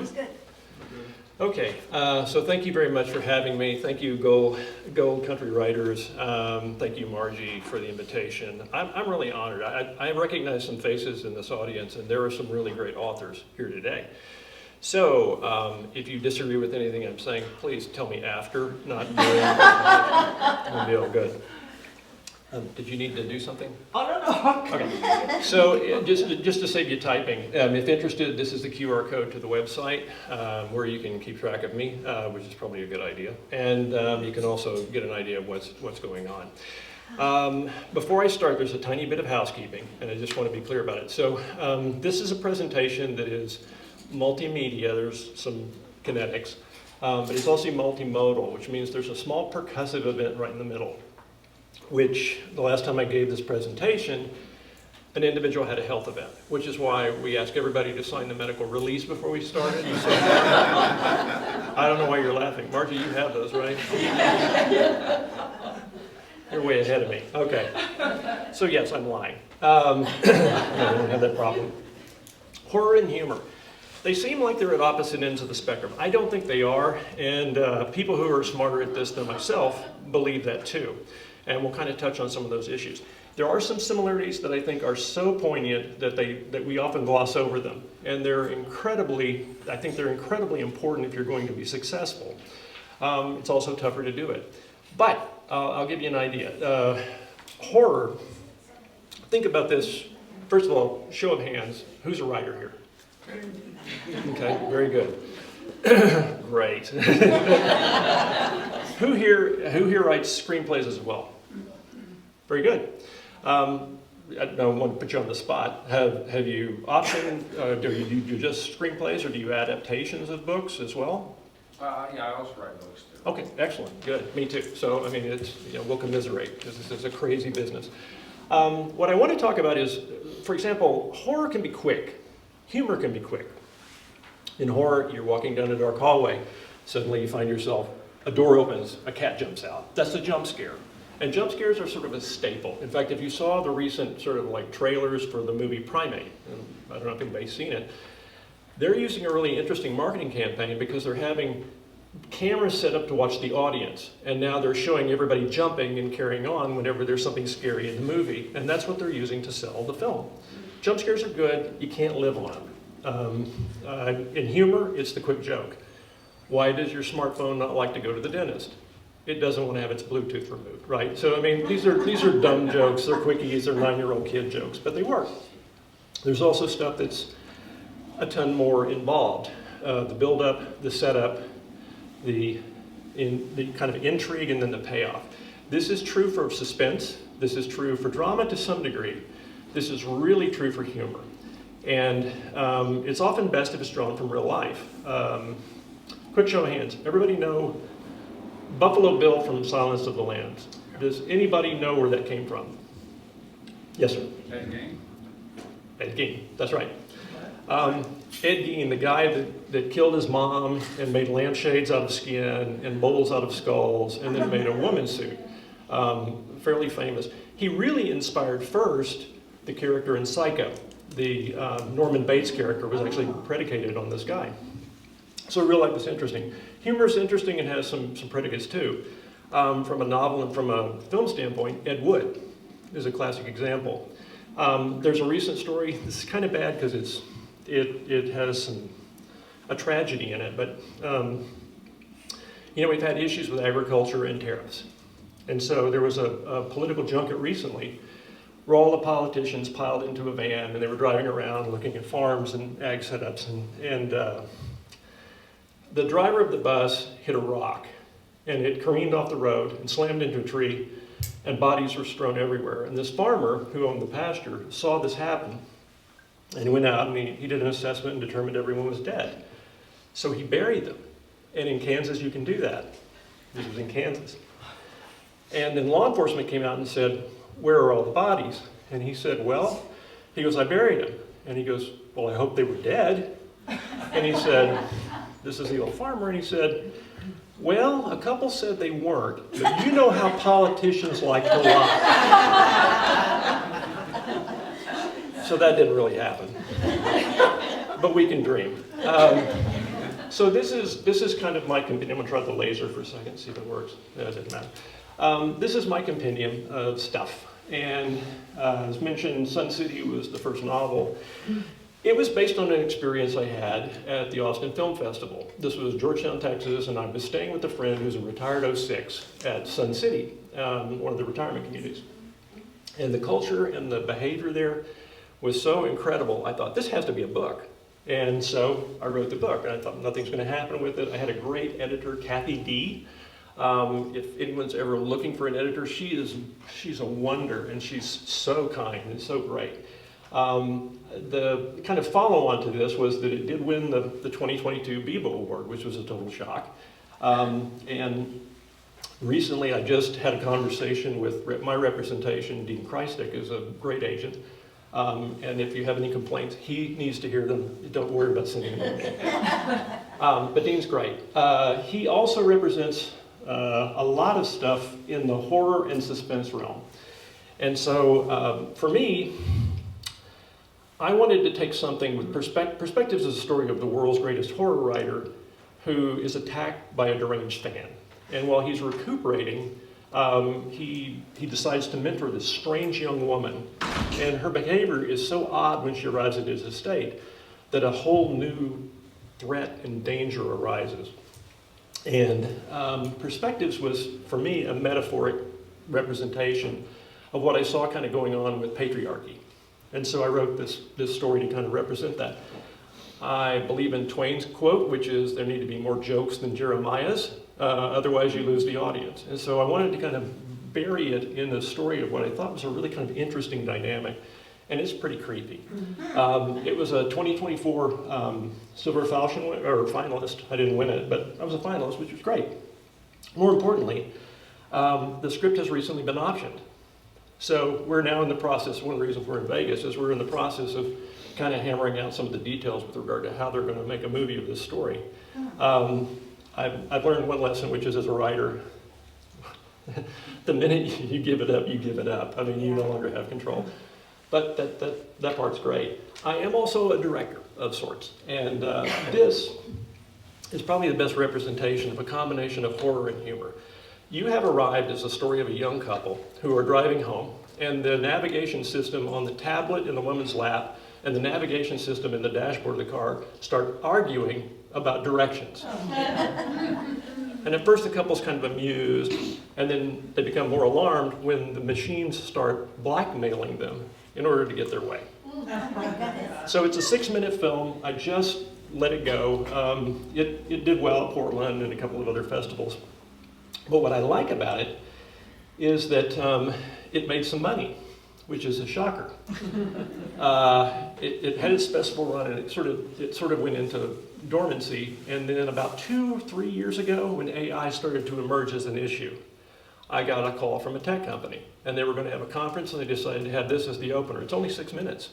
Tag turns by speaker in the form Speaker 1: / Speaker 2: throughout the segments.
Speaker 1: Sounds good.
Speaker 2: Okay, so thank you very much for having me. Thank you, Gold Country Writers. Thank you, Margie, for the invitation. I'm really honored. I recognize some faces in this audience, and there are some really great authors here today. So, if you disagree with anything I'm saying, please tell me after, not during. It'll be all good. Did you need to do something?
Speaker 1: Oh, no.
Speaker 2: Okay. So just to save you typing, if interested, this is the QR code to the website where you can keep track of me, which is probably a good idea. And you can also get an idea of what's going on. Before I start, there's a tiny bit of housekeeping, and I just want to be clear about it. So this is a presentation that is multimedia. There's some kinetics, but it's also multimodal, which means there's a small percussive event right in the middle, which the last time I gave this presentation, an individual had a health event, which is why we ask everybody to sign the medical release before we started. So, I don't know why you're laughing. Margie, you have those, right? You're way ahead of me. Okay. So yes, I'm lying. I don't have that problem. Horror and humor. They seem like they're at opposite ends of the spectrum. I don't think they are, and people who are smarter at this than myself believe that too. And we'll kind of touch on some of those issues. There are some similarities that I think are so poignant that we often gloss over them. And I think they're incredibly important if you're going to be successful. It's also tougher to do it. But I'll give you an idea. Horror, think about this. First of all, show of hands, who's a writer here? Okay, very good. Great. Who here writes screenplays as well? Very good. I don't want to put you on the spot. Have you optioned, do you do just screenplays or do you adaptations of books as well?
Speaker 3: Yeah, I also write books too.
Speaker 2: Okay, excellent, good, me too. So, I mean, it's, we'll commiserate because this is a crazy business. What I want to talk about is, for example, horror can be quick. Humor can be quick. In horror, you're walking down a dark hallway. Suddenly you find yourself, a door opens, a cat jumps out. That's a jump scare. And jump scares are sort of a staple. In fact, if you saw the recent sort of like trailers for the movie Primate, and I don't know if anybody's seen it, they're using a really interesting marketing campaign because they're having cameras set up to watch the audience. And now they're showing everybody jumping and carrying on whenever there's something scary in the movie. And that's what they're using to sell the film. Jump scares are good, you can't live on them. In humor, it's the quick joke. Why does your smartphone not like to go to the dentist? It doesn't want to have its Bluetooth removed, right? So, I mean, these are dumb jokes, they're quickies, they're 9-year-old kid jokes, but they work. There's also stuff that's a ton more involved. The build-up, the setup, the kind of intrigue, and then the payoff. This is true for suspense, this is true for drama to some degree. This is really true for humor. And it's often best if it's drawn from real life. Quick show of hands. Everybody know Buffalo Bill from Silence of the Lambs? Does anybody know where that came from? Yes, sir.
Speaker 3: Ed Gein?
Speaker 2: Ed Gein, that's right. Ed Gein, the guy that killed his mom and made lampshades out of skin and bowls out of skulls and then made a woman suit. Fairly famous. He really inspired first the character in Psycho. The Norman Bates character was actually predicated on this guy. So real life is interesting. Humor is interesting and has some predicates too. From a novel and from a film standpoint, Ed Wood is a classic example. There's a recent story. This is kind of bad because it has a tragedy in it, but we've had issues with agriculture and tariffs. And so there was a political junket recently where all the politicians piled into a van and they were driving around looking at farms and ag setups, and the driver of the bus hit a rock and it careened off the road and slammed into a tree and bodies were strewn everywhere. And this farmer who owned the pasture saw this happen and he went out and he did an assessment and determined everyone was dead. So he buried them. And in Kansas you can do that. This was in Kansas. And then law enforcement came out and said, "Where are all the bodies?" And he said, "Well," he goes, "I buried them." And he goes, "Well, I hope they were dead." And he said, this is the old farmer, and he said, "Well, a couple said they weren't, but you know how politicians like to lie." So that didn't really happen. But we can dream. So this is kind of my compendium. I'm going to try the laser for a second, see if it works. No, it doesn't matter. This is my compendium of stuff. And as mentioned, Sun City was the first novel. It was based on an experience I had at the Austin Film Festival. This was Georgetown, Texas, and I was staying with a friend who's a retired 06 at Sun City, one of the retirement communities. And the culture and the behavior there was so incredible, I thought, this has to be a book. And so I wrote the book. I thought nothing's going to happen with it. I had a great editor, Kathy D. If anyone's ever looking for an editor, she's a wonder, and she's so kind and so great. The kind of follow-on to this was that it did win the 2022 Bibo Award, which was a total shock. And recently I just had a conversation with my representation. Dean Kreistic is a great agent. And if you have any complaints, he needs to hear them. Don't worry about sending them to me. But Dean's great. He also represents a lot of stuff in the horror and suspense realm. And so for me, I wanted to take something with Perspectives is a story of the world's greatest horror writer who is attacked by a deranged fan. And while he's recuperating, he decides to mentor this strange young woman. And her behavior is so odd when she arrives at his estate that a whole new threat and danger arises. And Perspectives was, for me, a metaphoric representation of what I saw kind of going on with patriarchy. And so I wrote this story to kind of represent that. I believe in Twain's quote, which is, there need to be more jokes than Jeremiah's, otherwise you lose the audience. And so I wanted to kind of bury it in the story of what I thought was a really kind of interesting dynamic, and it's pretty creepy. It was a 2024 Silver Falcon or finalist. I didn't win it, but I was a finalist, which was great. More importantly, the script has recently been optioned. So we're now in the process, one of the reasons we're in Vegas is we're in the process of kind of hammering out some of the details with regard to how they're going to make a movie of this story. I've learned one lesson, which is as a writer, the minute you give it up, you give it up. I mean, you no longer have control. But that part's great. I am also a director of sorts, and this is probably the best representation of a combination of horror and humor. You have arrived as a story of a young couple who are driving home, and the navigation system on the tablet in the woman's lap and the navigation system in the dashboard of the car start arguing about directions. And at first the couple's kind of amused, and then they become more alarmed when the machines start blackmailing them in order to get their way. So it's a 6-minute film. I just let it go. It did well at Portland and a couple of other festivals. But what I like about it is that it made some money, which is a shocker. It had its festival run, and it sort of went into dormancy. And then about 2-3 years ago, when AI started to emerge as an issue, I got a call from a tech company, and they were going to have a conference, and they decided to have this as the opener. It's only 6 minutes.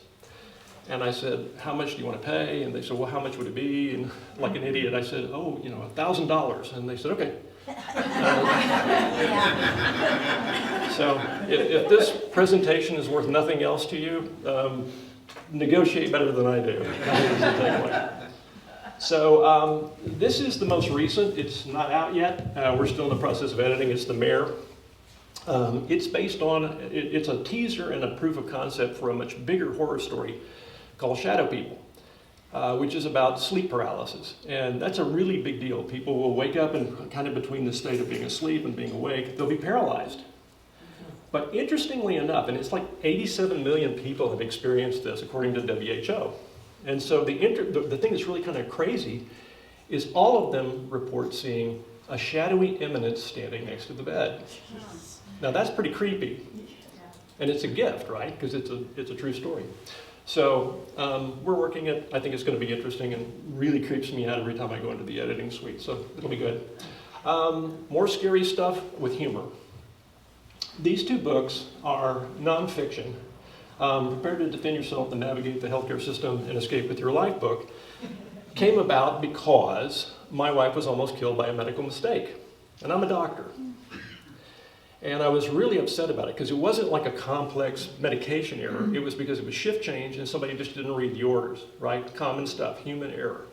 Speaker 2: And I said, how much do you want to pay? And they said, well, how much would it be? And like an idiot, I said, oh, $1,000. And they said, okay. So if this presentation is worth nothing else to you, negotiate better than I do. So this is the most recent. It's not out yet. We're still in the process of editing. It's The Mayor. It's based on, it's a teaser and a proof of concept for a much bigger horror story called Shadow People, which is about sleep paralysis. And that's a really big deal. People will wake up and kind of between the state of being asleep and being awake, they'll be paralyzed. But interestingly enough, and it's like 87 million people have experienced this according to WHO. And so the thing that's really kind of crazy is all of them report seeing a shadowy imminence standing next to the bed. Now that's pretty creepy. And it's a gift, right? Because it's a true story. So we're working it. I think it's going to be interesting and really creeps me out every time I go into the editing suite. So it'll be good. More scary stuff with humor. These 2 books are nonfiction. Prepare to Defend Yourself and Navigate the Healthcare System and Escape with Your Life book came about because my wife was almost killed by a medical mistake. And I'm a doctor. And I was really upset about it because it wasn't like a complex medication error. It was because it was shift change and somebody just didn't read the orders, right? Common stuff, human error.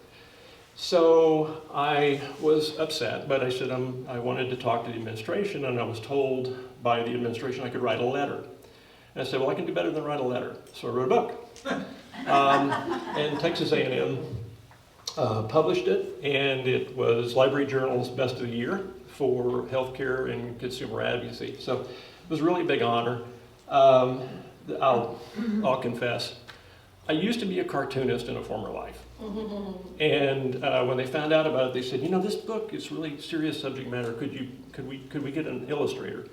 Speaker 2: So I was upset, but I said I wanted to talk to the administration, and I was told by the administration I could write a letter. And I said, well, I can do better than write a letter. So I wrote a book. And Texas A&M published it, and it was Library Journal's Best of the Year for healthcare and consumer advocacy. So it was a really big honor. I'll confess, I used to be a cartoonist in a former life. And when they found out about it, they said, you know, this book is really serious subject matter. Could we get an illustrator?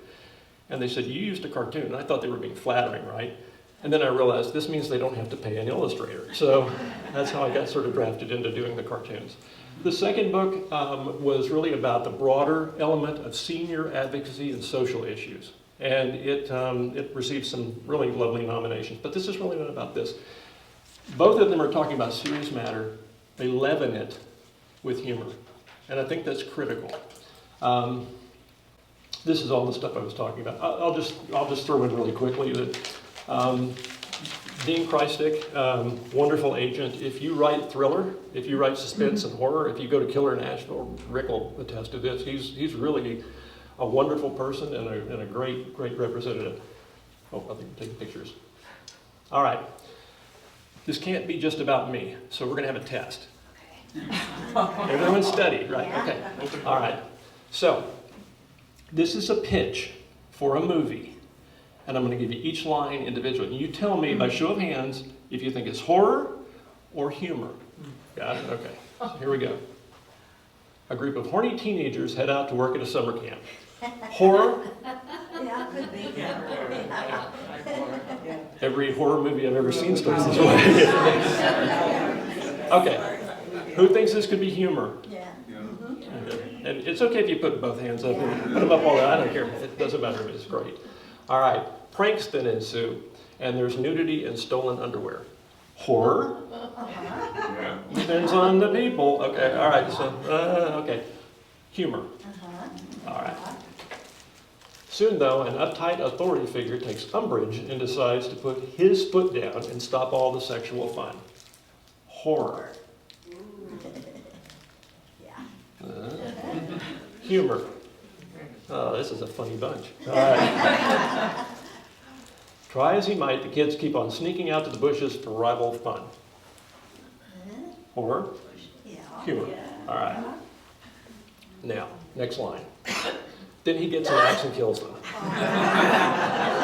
Speaker 2: And they said, you used a cartoon. And I thought they were being flattering, right? And then I realized this means they don't have to pay an illustrator. So that's how I got sort of drafted into doing the cartoons. The second book was really about the broader element of senior advocacy and social issues. And it received some really lovely nominations. But this is really not about this. Both of them are talking about serious matter. They leaven it with humor. And I think that's critical. This is all the stuff I was talking about. I'll just throw in really quickly that Dean Kreistig, wonderful agent. If you write thriller, if you write suspense and horror, if you go to Killer Nashville, Rick will attest to this. He's really a wonderful person and a great representative. Oh, I'll take pictures. All right. This can't be just about me, so we're going to have a test. Everyone studied, right? Okay. All right. So, this is a pitch for a movie, and I'm going to give you each line individually. And you tell me by show of hands if you think it's horror or humor. Got it? Okay. So here we go. A group of horny teenagers head out to work at a summer camp. Horror?
Speaker 1: Yeah, could be. Yeah.
Speaker 2: Every horror movie I've ever seen starts this way. Okay. Who thinks this could be humor?
Speaker 1: Yeah.
Speaker 2: And it's okay if you put both hands up and put them up all the I don't care. It doesn't matter. It's great. All right. Pranks then ensue, and there's nudity and stolen underwear. Horror? Depends on the people. Okay. All right. So, okay. Humor. All right. Soon, though, an uptight authority figure takes umbrage and decides to put his foot down and stop all the sexual fun. Horror. Humor. Oh, this is a funny bunch. All right. Try as he might, the kids keep on sneaking out to the bushes for rival fun. Horror. Humor. All right. Now, next line. Then he gets an axe and kills them.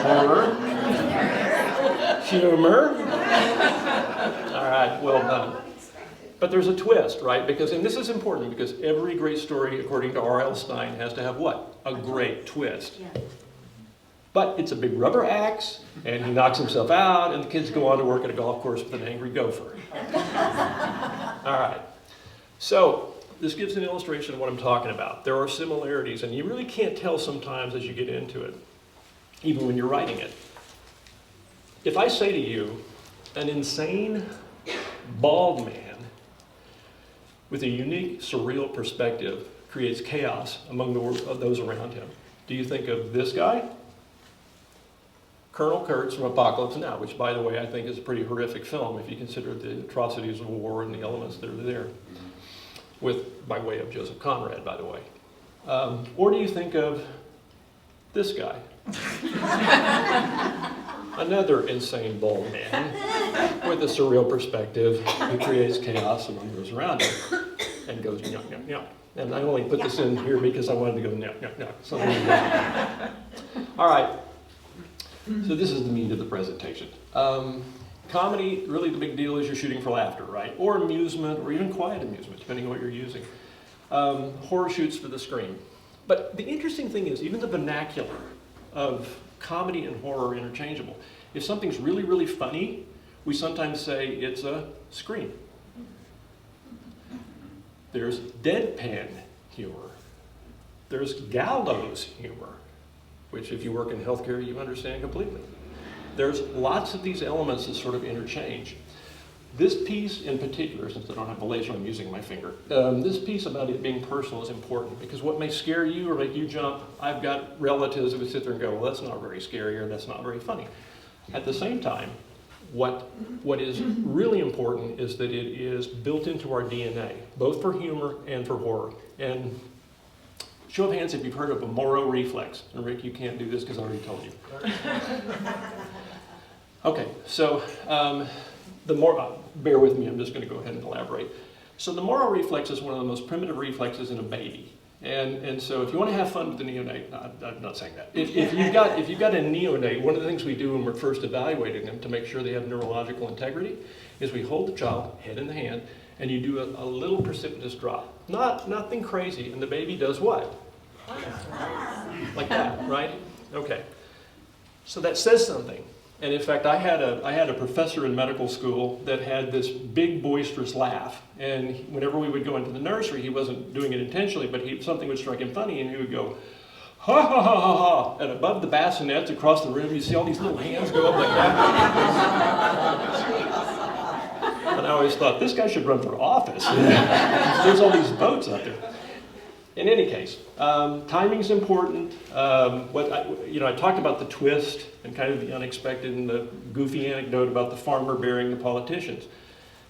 Speaker 2: Horror. Humor. All right, well done. But there's a twist, right? Because, and this is important because every great story, according to R.L. Stine, has to have what? A great twist. But it's a big rubber axe, and he knocks himself out, and the kids go on to work at a golf course with an angry gopher. All right. So, this gives an illustration of what I'm talking about. There are similarities, and you really can't tell sometimes as you get into it, even when you're writing it. If I say to you, an insane, bald man with a unique, surreal perspective creates chaos among those around him, do you think of this guy? Colonel Kurtz from Apocalypse Now, which, by the way, I think is a pretty horrific film if you consider the atrocities of war and the elements that are there. By way of Joseph Conrad, by the way. Or do you think of this guy? Another insane bald man with a surreal perspective who creates chaos among those around him and goes, nyah, nyah, nyah. And I only put this in here because I wanted to go, nyah, nyah, nyah. So there you go. All right. So this is the meat of the presentation. Comedy, really the big deal is you're shooting for laughter, right? Or amusement, or even quiet amusement, depending on what you're using. Horror shoots for the screen. But the interesting thing is, even the vernacular of comedy and horror are interchangeable. If something's really, really funny, we sometimes say it's a scream. There's deadpan humor. There's gallows humor, which if you work in healthcare, you understand completely. There's lots of these elements that sort of interchange. This piece in particular, since I don't have the laser, I'm using my finger. This piece about it being personal is important because what may scare you or make you jump, I've got relatives who would sit there and go, well, that's not very scary or that's not very funny. At the same time, what is really important is that it is built into our DNA, both for humor and for horror. And show of hands if you've heard of a Moro reflex. And Rick, you can't do this because I already told you. Okay, so bear with me, I'm just going to go ahead and elaborate. So the Moro reflex is one of the most primitive reflexes in a baby. And so if you want to have fun with the neonate, no, I'm not saying that. If you've got a neonate, one of the things we do when we're first evaluating them to make sure they have neurological integrity is we hold the child, head in the hand, and you do a little precipitous drop. Nothing crazy, and the baby does what? Like that, right? Okay. So that says something. And in fact, I had a professor in medical school that had this big boisterous laugh. And whenever we would go into the nursery, he wasn't doing it intentionally, but something would strike him funny, and he would go, ha ha ha ha ha. And above the bassinets across the room, you see all these little hands go up like that. And I always thought, this guy should run for office. There's all these votes out there. In any case, timing's important. I talked about the twist and kind of the unexpected and the goofy anecdote about the farmer burying the politicians.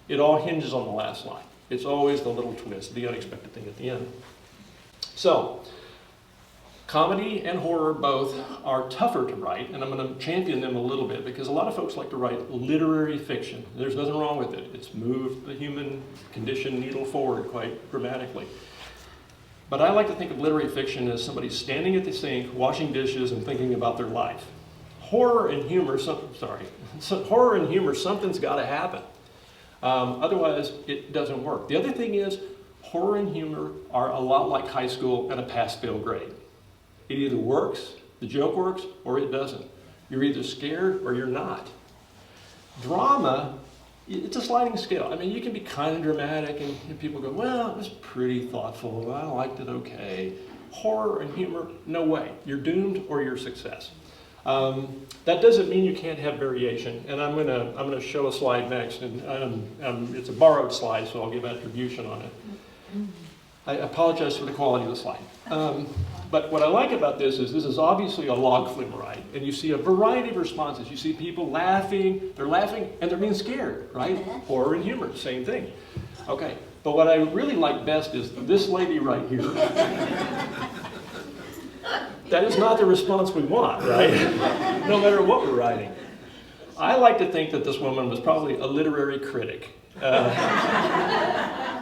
Speaker 2: It all hinges on the last line. It's always the little twist, the unexpected thing at the end. So, comedy and horror both are tougher to write, and I'm going to champion them a little bit because a lot of folks like to write literary fiction. There's nothing wrong with it. It's moved the human condition needle forward quite dramatically. But I like to think of literary fiction as somebody standing at the sink, washing dishes, and thinking about their life. Horror and humor, something's got to happen. Otherwise, it doesn't work. The other thing is, horror and humor are a lot like high school and a pass-fail grade. It either works, the joke works, or it doesn't. You're either scared or you're not. Drama, it's a sliding scale. I mean, you can be kind of dramatic and people go, well, it was pretty thoughtful. I liked it okay. Horror and humor, no way. You're doomed or you're success. That doesn't mean you can't have variation. And I'm gonna show a slide next, and it's a borrowed slide, so I'll give attribution on it. I apologize for the quality of the slide. But what I like about this is obviously a log flume ride, and you see a variety of responses. You see people laughing, and they're being scared, right? Horror and humor, same thing. Okay, but what I really like best is this lady right here. That is not the response we want, right? No matter what we're writing. I like to think that this woman was probably a literary critic.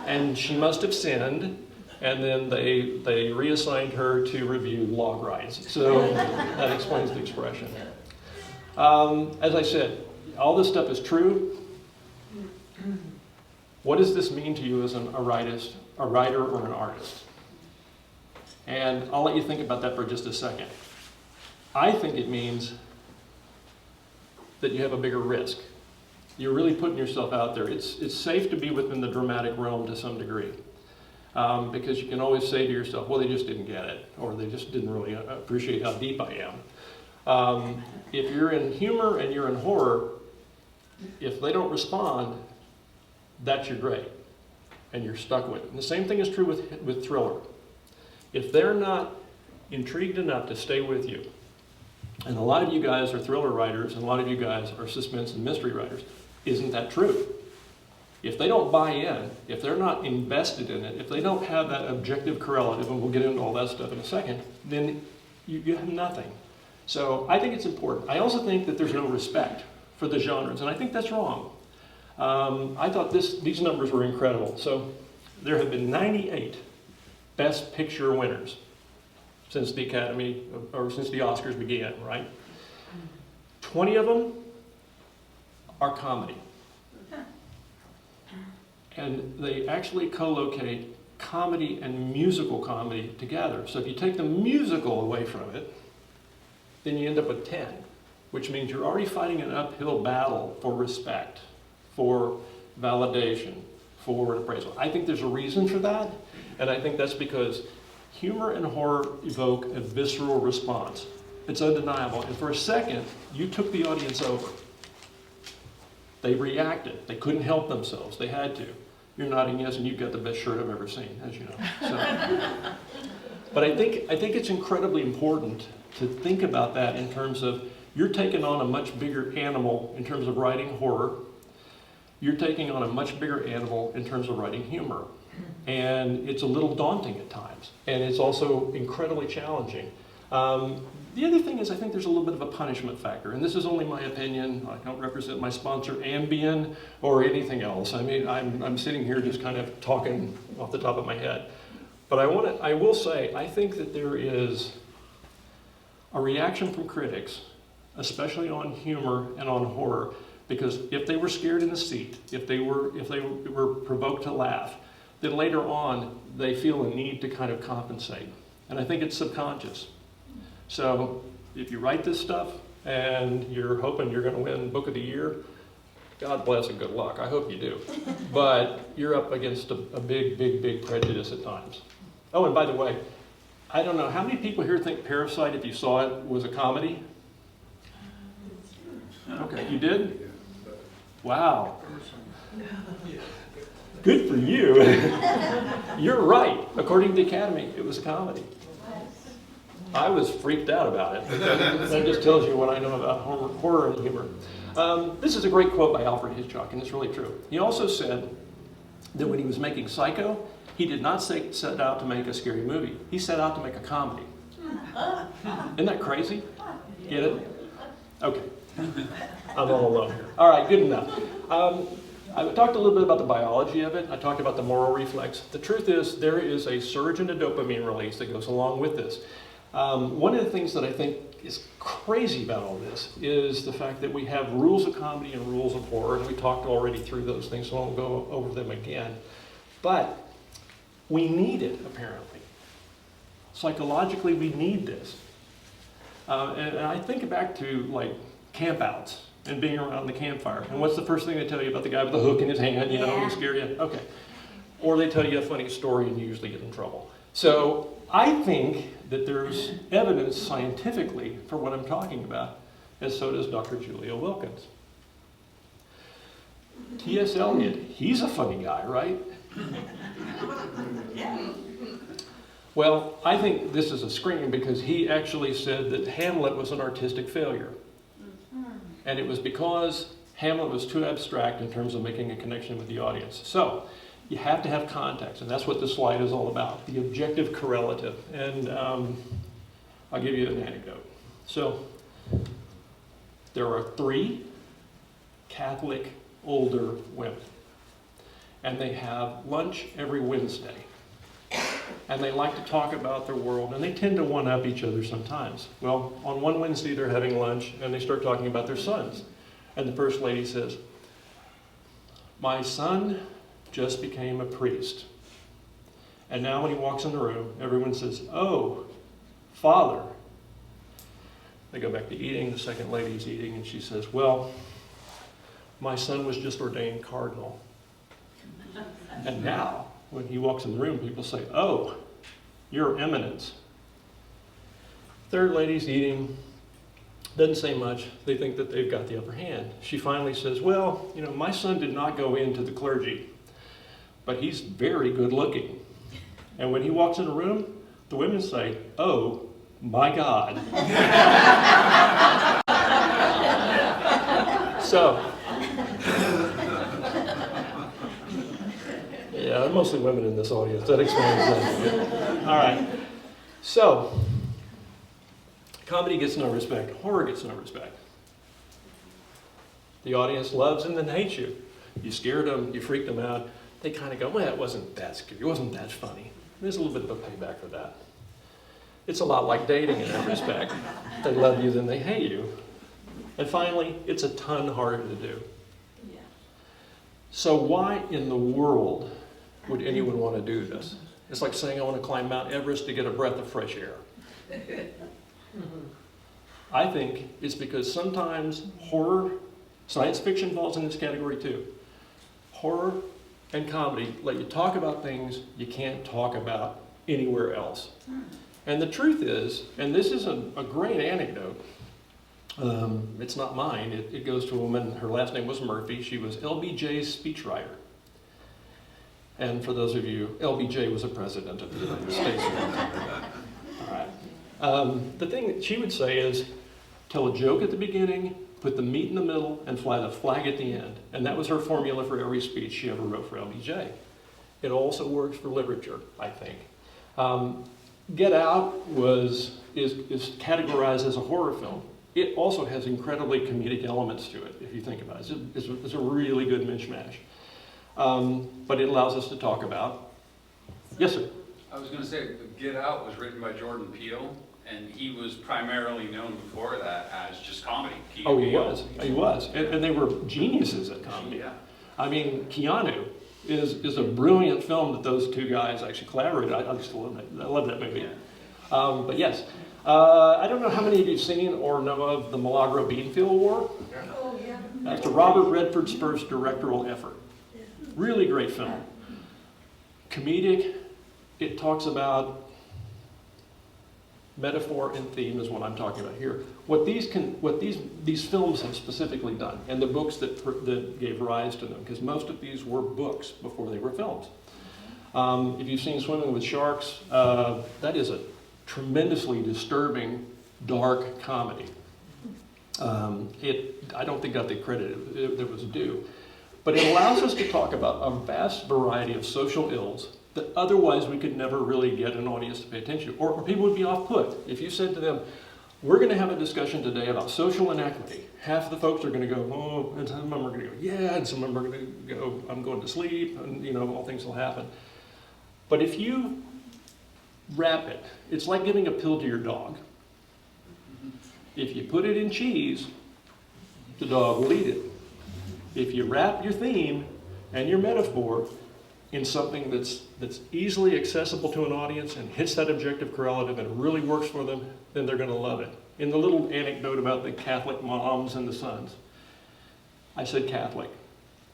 Speaker 2: And she must have sinned, and then they reassigned her to review log rides. So that explains the expression. As I said, all this stuff is true. What does this mean to you as a writer, or an artist? And I'll let you think about that for just a second. I think it means that you have a bigger risk. You're really putting yourself out there. It's safe to be within the dramatic realm to some degree. Because you can always say to yourself, well, they just didn't get it, or they just didn't really appreciate how deep I am. If you're in humor and you're in horror, if they don't respond, that's your grade, and you're stuck with it. And the same thing is true with thriller. If they're not intrigued enough to stay with you, and a lot of you guys are thriller writers, and a lot of you guys are suspense and mystery writers, isn't that true? If they don't buy in, if they're not invested in it, if they don't have that objective correlative, and we'll get into all that stuff in a second, then you have nothing. So I think it's important. I also think that there's no respect for the genres, and I think that's wrong. I thought these numbers were incredible. So there have been 98 Best Picture winners since the Academy, or since the Oscars began, right? 20 of them are comedy. And they actually co-locate comedy and musical comedy together. So if you take the musical away from it, then you end up with 10, which means you're already fighting an uphill battle for respect, for validation, for appraisal. I think there's a reason for that, and I think that's because humor and horror evoke a visceral response. It's undeniable. And for a second, you took the audience over. They reacted. They couldn't help themselves. They had to. You're nodding yes, and you've got the best shirt I've ever seen, as you know. So, but I think it's incredibly important to think about that in terms of you're taking on a much bigger animal in terms of writing horror. You're taking on a much bigger animal in terms of writing humor. And it's a little daunting at times. And it's also incredibly challenging. The other thing is I think there's a little bit of a punishment factor. And this is only my opinion. I don't represent my sponsor, Ambien, or anything else. I mean, I'm sitting here just kind of talking off the top of my head. But I will say, I think that there is a reaction from critics, especially on humor and on horror, because if they were scared in the seat, if they were provoked to laugh, then later on they feel a need to kind of compensate. And I think it's subconscious. So if you write this stuff and you're hoping you're going to win Book of the Year, God bless and good luck. I hope you do. But you're up against a big prejudice at times. Oh, and by the way, I don't know, how many people here think Parasite, if you saw it, was a comedy? Okay, you did? Wow. Good for you. You're right. According to the Academy, it was a comedy. I was freaked out about it. That just tells you what I know about horror and humor. This is a great quote by Alfred Hitchcock, and it's really true. He also said that when he was making Psycho, he did not set out to make a scary movie. He set out to make a comedy. Isn't that crazy? Get it? Okay. I'm all alone here. All right, good enough. I talked a little bit about the biology of it. I talked about the moral reflex. The truth is there is a surge in a dopamine release that goes along with this. One of the things that I think is crazy about all this is the fact that we have rules of comedy and rules of horror, and we talked already through those things, so I won't go over them again. But we need it, apparently. Psychologically, we need this. And I think back to, like, campouts and being around the campfire. And what's the first thing they tell you about the guy with the hook in his hand, you know, and scare you? Okay. Or they tell you a funny story and you usually get in trouble. So I think that there's evidence scientifically for what I'm talking about, and so does Dr. Julia Wilkins. T.S. Eliot, he's a funny guy, right? Well, I think this is a scream because he actually said that Hamlet was an artistic failure. And it was because Hamlet was too abstract in terms of making a connection with the audience. So you have to have context, and that's what this slide is all about, the objective correlative. And I'll give you an anecdote. So there are 3 Catholic older women, and they have lunch every Wednesday. And they like to talk about their world, and they tend to one-up each other sometimes. Well, on one Wednesday they're having lunch, and they start talking about their sons. And the first lady says, "My son just became a priest. And now when he walks in the room, everyone says, 'Oh, Father.'" They go back to eating, the second lady's eating, and she says, "Well, my son was just ordained cardinal. And now, when he walks in the room, people say, 'Oh, your eminence.'" Third lady's eating, doesn't say much. They think that they've got the upper hand. She finally says, "Well, you know, my son did not go into the clergy, but he's very good looking. And when he walks in a room, the women say, 'Oh, my God.'" So, yeah, there are mostly women in this audience. That explains that. All right. So, comedy gets no respect. Horror gets no respect. The audience loves and then hates you. You scared them, you freaked them out. They kind of go, "Well, it wasn't that scary. It wasn't that funny." There's a little bit of a payback for that. It's a lot like dating in that respect. They love you, then they hate you. And finally, it's a ton harder to do.
Speaker 1: Yeah.
Speaker 2: So why in the world would anyone want to do this? It's like saying I want to climb Mount Everest to get a breath of fresh air. I think it's because sometimes horror, science fiction falls in this category too. Horror and comedy let you talk about things you can't talk about anywhere else. And the truth is, and this is a great anecdote, it's not mine, it goes to a woman, her last name was Murphy, she was LBJ's speechwriter. And for those of you, LBJ was a president of the United States. All right. The thing that she would say is, Tell a joke at the beginning, put the meat in the middle, and fly the flag at the end. And that was her formula for every speech she ever wrote for LBJ. It also works for literature, I think. Get Out is categorized as a horror film. It also has incredibly comedic elements to it, if you think about it. It's a really good mishmash. But it allows us to talk about. Yes, sir?
Speaker 4: I was going to say, Get Out was written by Jordan Peele, and he was primarily known before that as just comedy.
Speaker 2: Oh, he was. He was. And they were geniuses at comedy.
Speaker 4: Yeah.
Speaker 2: I mean, Keanu is a brilliant film that those two guys actually collaborated. I just love that. I love that movie.
Speaker 4: Yeah.
Speaker 2: But yes, I don't know how many of you have seen or know of the Milagro Beanfield War.
Speaker 1: Oh, yeah.
Speaker 2: That's Robert Redford's first directorial effort. Really great film. Comedic. It talks about metaphor and theme is what I'm talking about here. What these films have specifically done, and the books that gave rise to them, because most of these were books before they were films. If you've seen Swimming with Sharks, that is a tremendously disturbing, dark comedy. I don't think got the credit that was due, but it allows us to talk about a vast variety of social ills that otherwise we could never really get an audience to pay attention to, or people would be off-put. If you said to them, we're going to have a discussion today about social inequity, half of the folks are going to go, oh, and some of them are going to go, yeah, and some of them are going to go, I'm going to sleep, and all things will happen. But if you wrap it, it's like giving a pill to your dog. If you put it in cheese, the dog will eat it. If you wrap your theme and your metaphor in something that's easily accessible to an audience and hits that objective correlative and it really works for them, then they're going to love it. In the little anecdote about the Catholic moms and the sons, I said Catholic,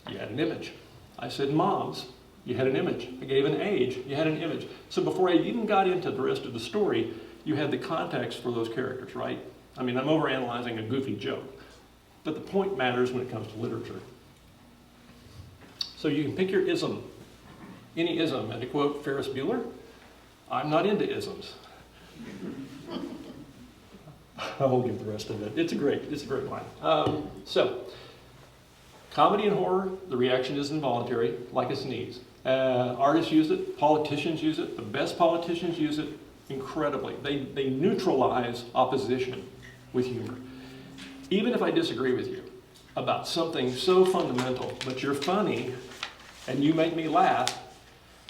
Speaker 2: you had an image. I said moms, you had an image. I gave an age, you had an image. So before I even got into the rest of the story, you had the context for those characters, right? I mean, I'm overanalyzing a goofy joke, but the point matters when it comes to literature. So you can pick your ism, any ism, and to quote Ferris Bueller, I'm not into isms. I won't give the rest of it. It's a great line. So, comedy and horror, the reaction is involuntary, like a sneeze. Artists use it, politicians use it, the best politicians use it incredibly. They neutralize opposition with humor. Even if I disagree with you about something so fundamental, but you're funny and you make me laugh,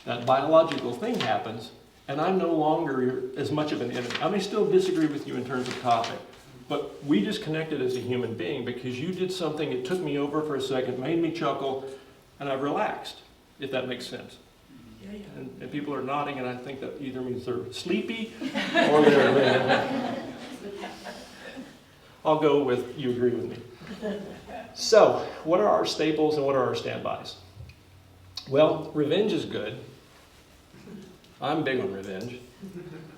Speaker 2: that biological thing happens, and I'm no longer as much of an enemy. I may still disagree with you in terms of topic, but we just connected as a human being because you did something, it took me over for a second, made me chuckle, and I've relaxed, if that makes sense.
Speaker 1: Yeah.
Speaker 2: And people are nodding, and I think that either means they're sleepy or they're... I'll go with you agree with me. So, what are our staples and what are our standbys? Well, revenge is good. I'm big on revenge.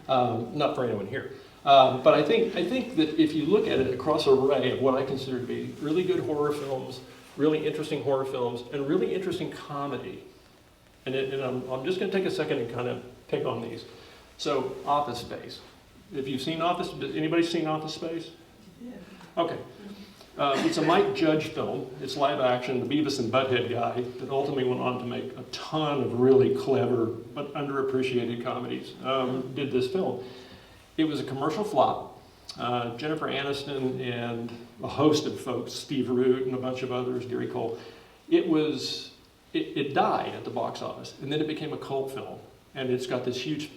Speaker 2: Not for anyone here. But I think that if you look at it across an array of what I consider to be really good horror films, really interesting horror films, and really interesting comedy, and I'm just going to take a second and kind of pick on these. So, Office Space. If you've seen Office, anybody seen Office Space?
Speaker 1: Yeah.
Speaker 2: Okay. It's a Mike Judge film. It's live action, the Beavis and Butthead guy that ultimately went on to make a ton of really clever but underappreciated comedies, did this film. It was a commercial flop. Jennifer Aniston and a host of folks, Steve Root and a bunch of others, Gary Cole, it died at the box office, and then it became a cult film. And it's got this huge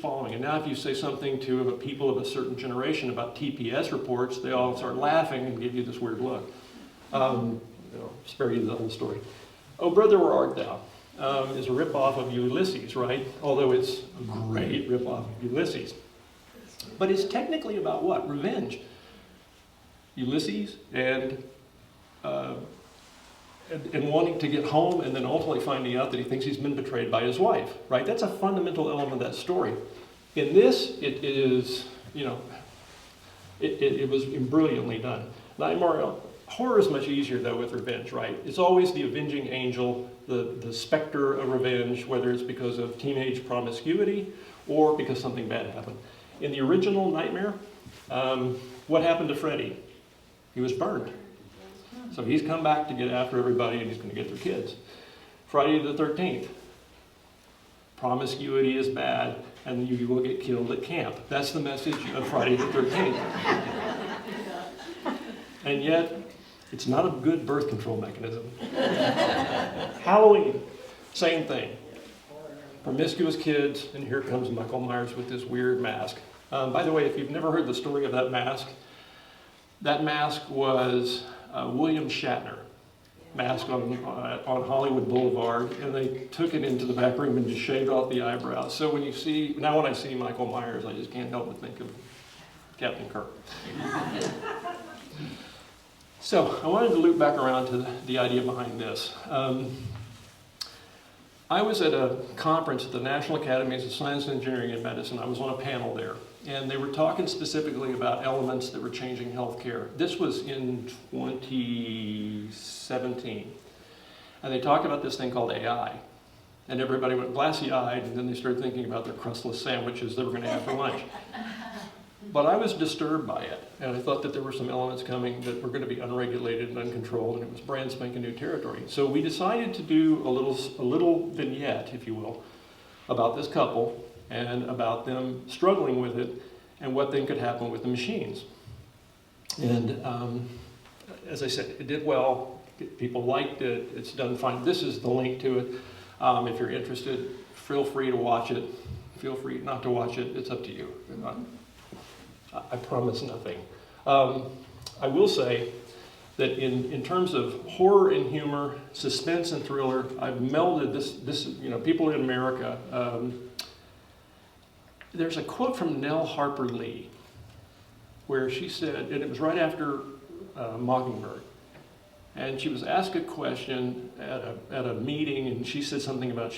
Speaker 2: following. And now if you say something to people of a certain generation about TPS reports, they all start laughing and give you this weird look. Spare you the whole story. Oh, Brother, Where Art Thou? Is a ripoff of Ulysses, right? Although it's a great ripoff of Ulysses. But it's technically about what? Revenge. Ulysses and wanting to get home and then ultimately finding out that he thinks he's been betrayed by his wife, right? That's a fundamental element of that story. In this, it was brilliantly done. Horror is much easier, though, with revenge, right? It's always the avenging angel, the specter of revenge, whether it's because of teenage promiscuity or because something bad happened. In the original Nightmare, What happened to Freddie? He was burned. So he's come back to get after everybody, and he's going to get their kids. Friday the 13th. Promiscuity is bad, and you will get killed at camp. That's the message of Friday the 13th. And yet, it's not a good birth control mechanism. Halloween, same thing. Promiscuous kids, and here comes Michael Myers with this weird mask. By the way, if you've never heard the story of that mask was William Shatner mask on Hollywood Boulevard, and they took it into the back room and just shaved off the eyebrows. So when I see Michael Myers, I just can't help but think of Captain Kirk. So I wanted to loop back around to the idea behind this. I was at a conference at the National Academies of Science, Engineering, and Medicine. I was on a panel there, and they were talking specifically about elements that were changing healthcare. This was in 2017, and they talked about this thing called AI. And everybody went glassy-eyed, and then they started thinking about their crustless sandwiches they were going to have for lunch. But I was disturbed by it, and I thought that there were some elements coming that were going to be unregulated and uncontrolled, and it was brand spanking new territory. So we decided to do a little vignette, if you will, about this couple and about them struggling with it and what then could happen with the machines. And as I said, it did well. People liked it. It's done fine. This is the link to it. If you're interested, feel free to watch it. Feel free not to watch it. It's up to you. I promise nothing. I will say that in terms of horror and humor, suspense and thriller, I've melded this people in America. There's a quote from Nell Harper Lee where she said, and it was right after Mockingbird, and she was asked a question at a meeting, and she said something about,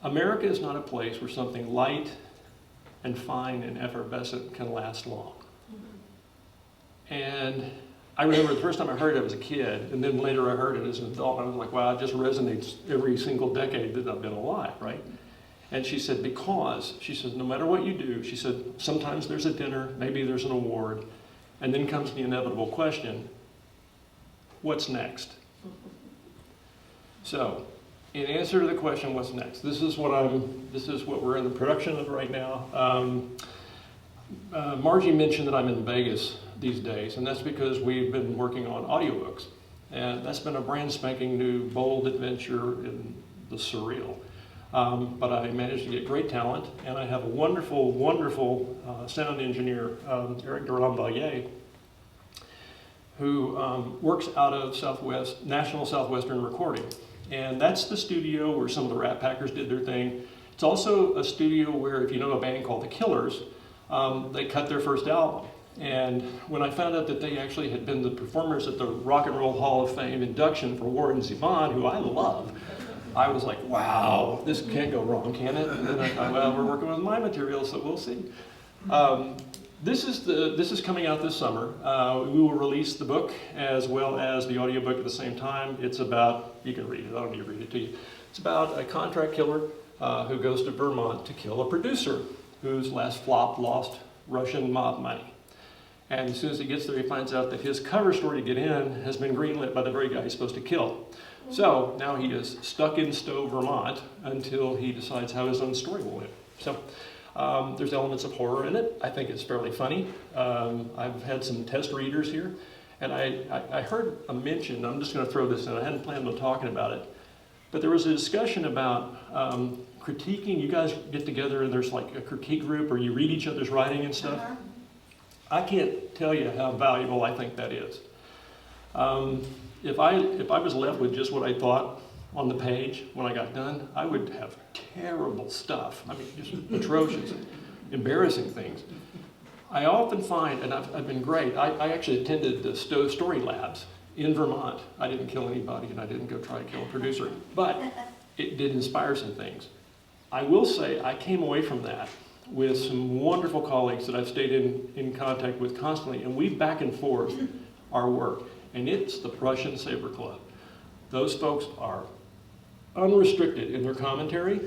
Speaker 2: America is not a place where something light and fine and effervescent can last long. And I remember the first time I heard it, I was a kid, and then later I heard it as an adult, and I was like, wow, it just resonates every single decade that I've been alive, right? And she said, no matter what you do, she said, sometimes there's a dinner, maybe there's an award, and then comes the inevitable question, what's next? So, in answer to the question, what's next? This is what we're in the production of right now. Margie mentioned that I'm in Vegas these days, and that's because we've been working on audiobooks. And that's been a brand spanking new, bold adventure in the surreal. But I managed to get great talent, and I have a wonderful, wonderful sound engineer, Eric Duramballier, who works out of National Southwestern Recording. And that's the studio where some of the Rat Packers did their thing. It's also a studio where, if you know a band called The Killers, they cut their first album. And when I found out that they actually had been the performers at the Rock and Roll Hall of Fame induction for Warren Zevon, who I love, I was like, wow, this can't go wrong, can it? And then I thought, well, we're working with my material, so we'll see. This is coming out this summer. We will release the book as well as the audiobook at the same time. It's about, you can read it, I don't need to read it to you. It's about a contract killer who goes to Vermont to kill a producer whose last flop lost Russian mob money. And as soon as he gets there, he finds out that his cover story to get in has been greenlit by the very guy he's supposed to kill. So now he is stuck in Stowe, Vermont, until he decides how his own story will end. So there's elements of horror in it. I think it's fairly funny. I've had some test readers here, and I heard a mention, I'm just going to throw this in, I hadn't planned on talking about it, but there was a discussion about critiquing. You guys get together and there's like a critique group, or you read each other's writing and stuff. I can't tell you how valuable I think that is. If I was left with just what I thought on the page when I got done, I would have terrible stuff. I mean, just atrocious, embarrassing things. I often find, and I've been great, I actually attended the Stowe Story Labs in Vermont. I didn't kill anybody, and I didn't go try to kill a producer, but it did inspire some things. I will say I came away from that with some wonderful colleagues that I've stayed in contact with constantly, and we back and forth our work. And it's the Prussian Saber Club. Those folks are unrestricted in their commentary,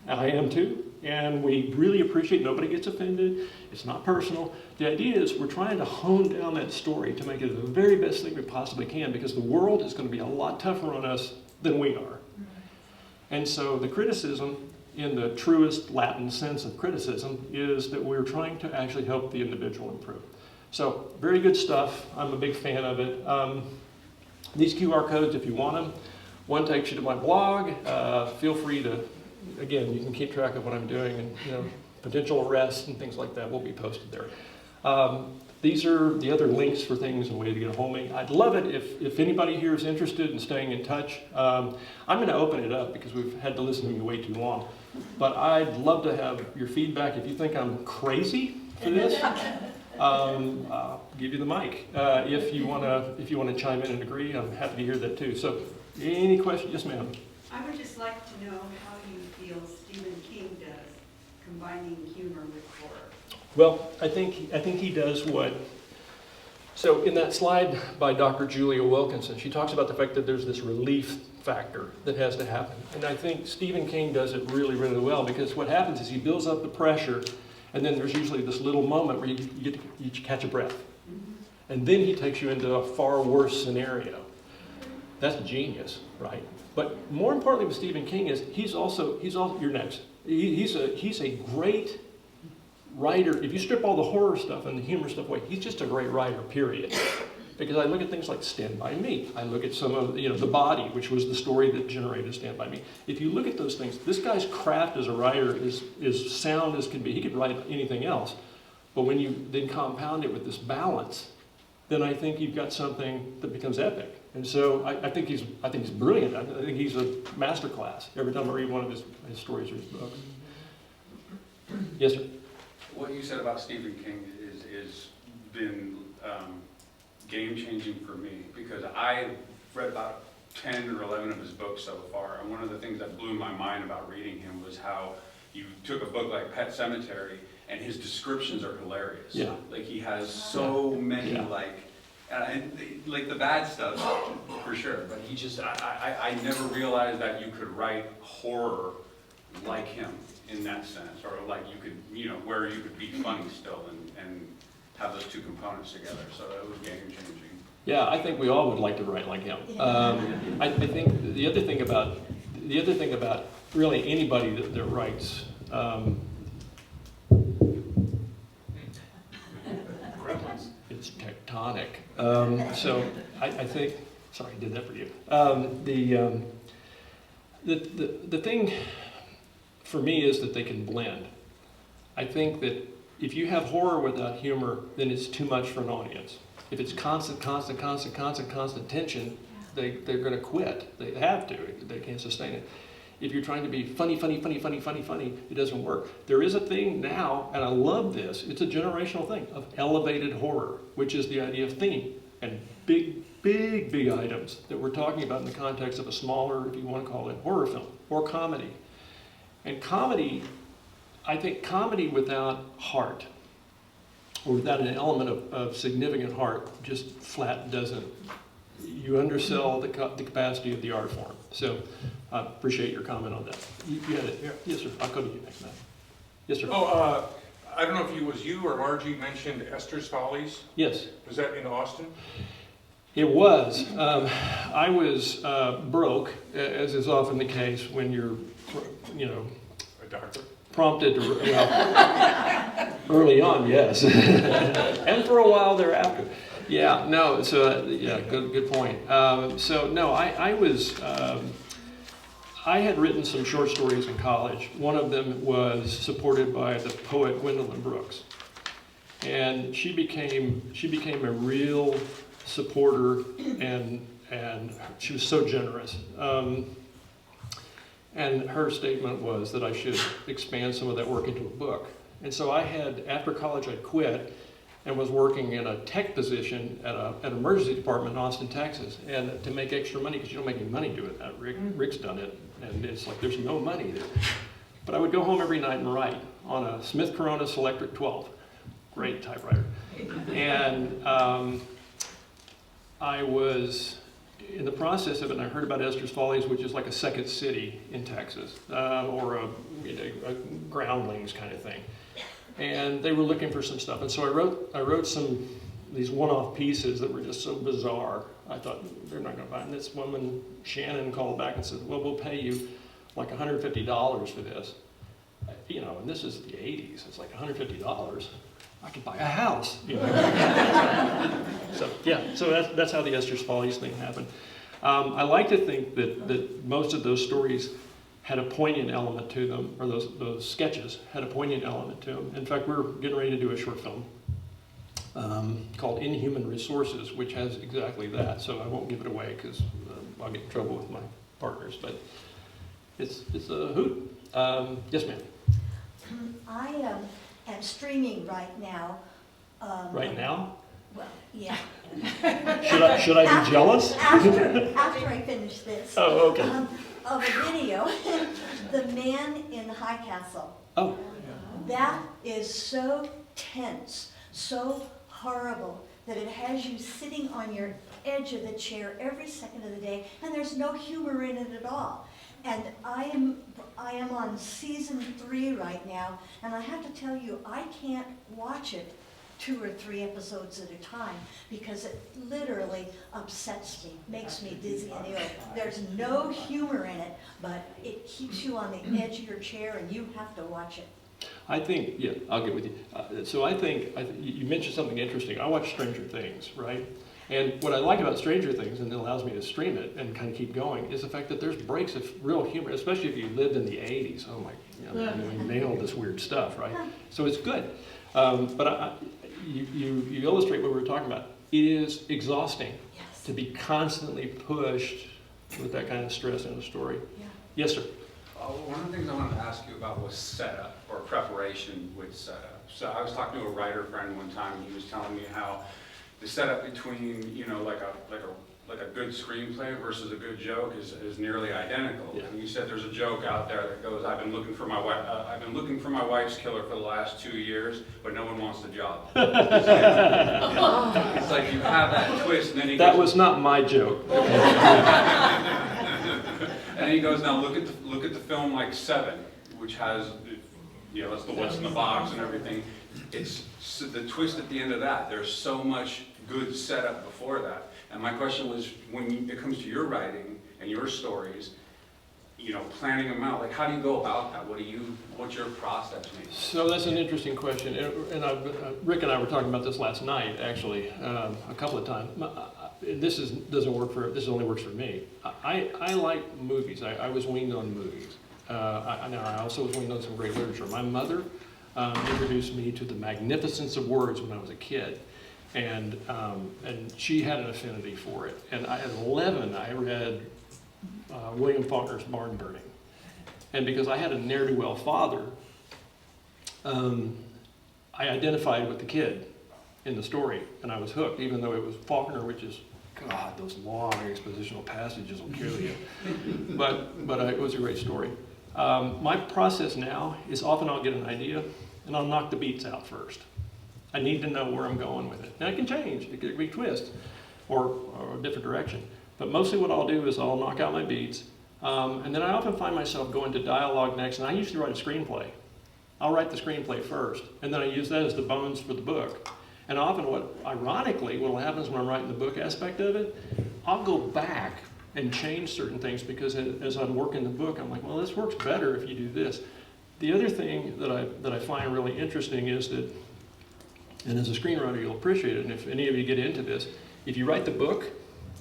Speaker 2: and I am too, And we really appreciate nobody gets offended. It's not personal. The idea is we're trying to hone down that story to make it the very best thing we possibly can, because the world is going to be a lot tougher on us than we are. And so the criticism, in the truest Latin sense of criticism, is that we're trying to actually help the individual improve. So very good stuff. I'm a big fan of it. These QR codes, if you want them, one takes you to my blog. Feel free to, again, you can keep track of what I'm doing, and potential arrests and things like that will be posted there. These are the other links for things and way to get a hold of me. I'd love it if anybody here is interested in staying in touch. I'm going to open it up because we've had to listen to me way too long. But I'd love to have your feedback. If you think I'm crazy for this, I'll give you the mic. If you want to chime in and agree, I'm happy to hear that too. So, any questions? Yes, ma'am.
Speaker 1: I would just like to know how you feel Stephen King does combining humor with horror.
Speaker 2: Well, I think he does what. So in that slide by Dr. Julia Wilkinson, she talks about the fact that there's this relief factor that has to happen. And I think Stephen King does it really, really well, because what happens is he builds up the pressure, and then there's usually this little moment where you catch a breath. And then he takes you into a far worse scenario. That's genius, right? But more importantly with Stephen King is he's also you're next. He's a great writer. If you strip all the horror stuff and the humor stuff away, he's just a great writer, period. Because I look at things like Stand By Me. I look at some of, The Body, which was the story that generated Stand By Me. If you look at those things, this guy's craft as a writer is sound as can be. He could write anything else. But when you then compound it with this balance, then I think you've got something that becomes epic. And so I think he's brilliant. I think he's a masterclass every time I read one of his stories or his books. Yes, sir.
Speaker 4: What you said about Stephen King is been game-changing for me, because I've read about 10 or 11 of his books so far, and one of the things that blew my mind about reading him was how you took a book like Pet Sematary, and his descriptions are hilarious.
Speaker 2: Yeah.
Speaker 4: Like, he has so many, and the bad stuff, for sure, but he just, I never realized that you could write horror like him in that sense, or like you could, where you could be funny still and have those two components together. So that was game changing.
Speaker 2: Yeah, I think we all would like to write like him. I think the other thing about really anybody that writes. It's tectonic. So I think. Sorry, I did that for you. The thing for me is that they can blend. I think that if you have horror without humor, then it's too much for an audience. If it's constant tension, they're going to quit. They have to. They can't sustain it. If you're trying to be funny, it doesn't work. There is a thing now, and I love this, it's a generational thing, of elevated horror, which is the idea of theme and big items that we're talking about in the context of a smaller, if you want to call it, horror film or comedy. And comedy, I think comedy without heart, or without an element of significant heart, just flat doesn't. You undersell the capacity of the art form. So I appreciate your comment on that. You had it. Yeah. Yes, sir. I'll go to you next time. Yes, sir.
Speaker 5: Oh, I don't know if it was you or Margie mentioned Esther's Follies.
Speaker 2: Yes.
Speaker 5: Was that in Austin?
Speaker 2: It was. I was broke, as is often the case when you're,
Speaker 5: A doctor?
Speaker 2: prompted to, early on, yes. And for a while thereafter. Yeah, no, so, good point. I had written some short stories in college. One of them was supported by the poet Gwendolyn Brooks. And she became a real supporter, and she was so generous. And her statement was that I should expand some of that work into a book. And so after college I'd quit and was working in a tech position at an emergency department in Austin, Texas, and to make extra money, because you don't make any money doing that. Rick's done it, and it's like there's no money there. But I would go home every night and write on a Smith Corona Selectric 12. Great typewriter. And in the process of it, and I heard about Esther's Follies, which is like a second city in Texas, or a groundlings kind of thing. And they were looking for some stuff, and so I wrote these one-off pieces that were just so bizarre. I thought they're not going to buy it. And this woman, Shannon, called back and said, "Well, we'll pay you like $150 for this." You know, and this is the 80s. It's like $150. I could buy a house. You know? So yeah, so that's how the Esther's Follies thing happened. I like to think that most of those stories had a poignant element to them, or those sketches had a poignant element to them. In fact, we're getting ready to do a short film called Inhuman Resources, which has exactly that. So I won't give it away because I'll get in trouble with my partners. But it's a hoot. Yes, ma'am.
Speaker 6: I am streaming right now.
Speaker 2: Right now?
Speaker 6: Well, yeah.
Speaker 2: Should I be jealous?
Speaker 6: After I finish this.
Speaker 2: Oh, okay.
Speaker 6: Of a video, The Man in the High Castle.
Speaker 2: Oh.
Speaker 6: That is so tense, so horrible, that it has you sitting on your edge of the chair every second of the day, and there's no humor in it at all. And I am on season 3 right now, and I have to tell you, I can't watch it 2 or 3 episodes at a time because it literally upsets me, makes me dizzy and ill. There's no humor in it, but it keeps you on the edge of your chair and you have to watch it.
Speaker 2: I think, yeah, I'll get with you. So I think you mentioned something interesting. I watch Stranger Things, right? And what I like about Stranger Things, and it allows me to stream it and kind of keep going, is the fact that there's breaks of real humor, especially if you lived in the 80s. Oh my, you nailed this weird stuff, right? So it's good. But you illustrate what we were talking about. It is exhausting to be constantly pushed with that kind of stress in a story.
Speaker 6: Yeah.
Speaker 2: Yes, sir.
Speaker 4: One of the things I wanted to ask you about was setup, or preparation with setup. So I was talking to a writer friend one time, and he was telling me how the setup between, you know, like a good screenplay versus a good joke is nearly identical.
Speaker 2: Yeah.
Speaker 4: And you said there's a joke out there that goes, I've been looking for my wife's killer for the last 2 years, but no one wants the job. It's like you have that twist, and then he goes,
Speaker 2: That was not my joke.
Speaker 4: and he goes, now look at the film like Seven, which has, you know, that's the what's in the box and everything. It's the twist at the end of that. There's so much good setup before that. And my question was, when it comes to your writing and your stories, you know, planning them out, like how do you go about that? What's your process maybe?
Speaker 2: So that's an interesting question. And Rick and I were talking about this last night, actually, a couple of times. This only works for me. I like movies. I was weaned on movies. I also was weaned on some great literature. My mother introduced me to the magnificence of words when I was a kid. And she had an affinity for it. And at 11, I read William Faulkner's Barn Burning. And because I had a ne'er-do-well father, I identified with the kid in the story, and I was hooked, even though it was Faulkner, which is, God, those long expositional passages will kill you. But it was a great story. My process now is often I'll get an idea, and I'll knock the beats out first. I need to know where I'm going with it. Now it can change, it could be twist, or a different direction. But mostly what I'll do is I'll knock out my beats, and then I often find myself going to dialogue next, and I usually write a screenplay. I'll write the screenplay first, and then I use that as the bones for the book. And often ironically, what happens when I'm writing the book aspect of it, I'll go back and change certain things because as I'm working the book, I'm like, well, this works better if you do this. The other thing that I find really interesting is that, and as a screenwriter, you'll appreciate it, and if any of you get into this, if you write the book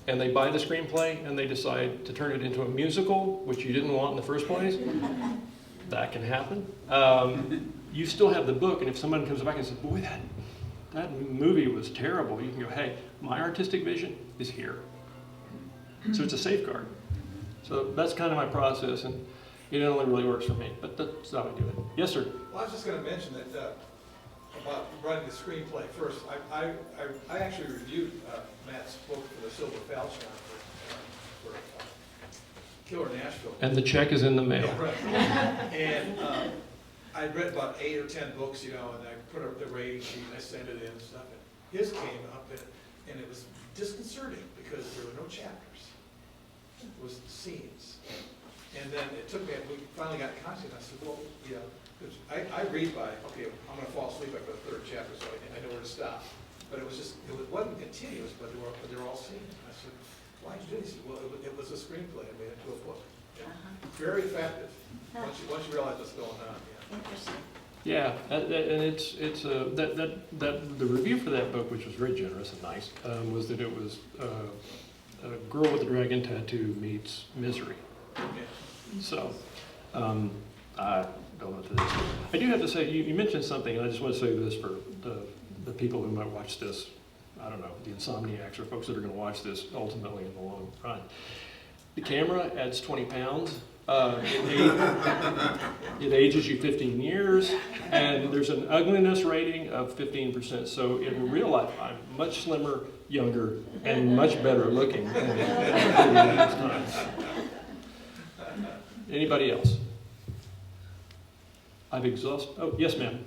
Speaker 2: and they buy the screenplay and they decide to turn it into a musical, which you didn't want in the first place, that can happen. You still have the book, and if someone comes back and says, boy, that movie was terrible, you can go, hey, my artistic vision is here. So it's a safeguard. So that's kind of my process, and it only really works for me, but that's how I do it. Yes, sir?
Speaker 7: Well, I was just going to mention that about writing the screenplay first. I actually reviewed Matt's book for the Silver Falchion for Killer Nashville.
Speaker 2: And the check is in the mail.
Speaker 7: Yeah, right. And I'd read about 8 or 10 books, you know, and I put up the rating sheet and I sent it in and stuff. And his came up and it was disconcerting because there were no chapters. was the scenes. And then it took me, we finally got conscious, I said, well, you know, 'cause I read by, okay, I'm gonna fall asleep after the third chapter, so I know where to stop. But it was just, wasn't continuous, but they were all scenes. I said, why'd you do this? He said, well, it was a screenplay, I made it into a book. Yeah. Very effective, once you realize what's going on, yeah.
Speaker 6: Interesting.
Speaker 2: Yeah, and it's the review for that book, which was very generous and nice, was that it was a Girl with a Dragon Tattoo meets Misery. So, I don't know what this. I do have to say, you mentioned something, and I just want to say this for the people who might watch this. I don't know, the insomniacs or folks that are going to watch this ultimately in the long run. The camera adds 20 pounds. It ages you 15 years, and there's an ugliness rating of 15%. So in real life, I'm much slimmer, younger, and much better looking than last time. Anybody else? I've exhausted. Oh, yes, ma'am.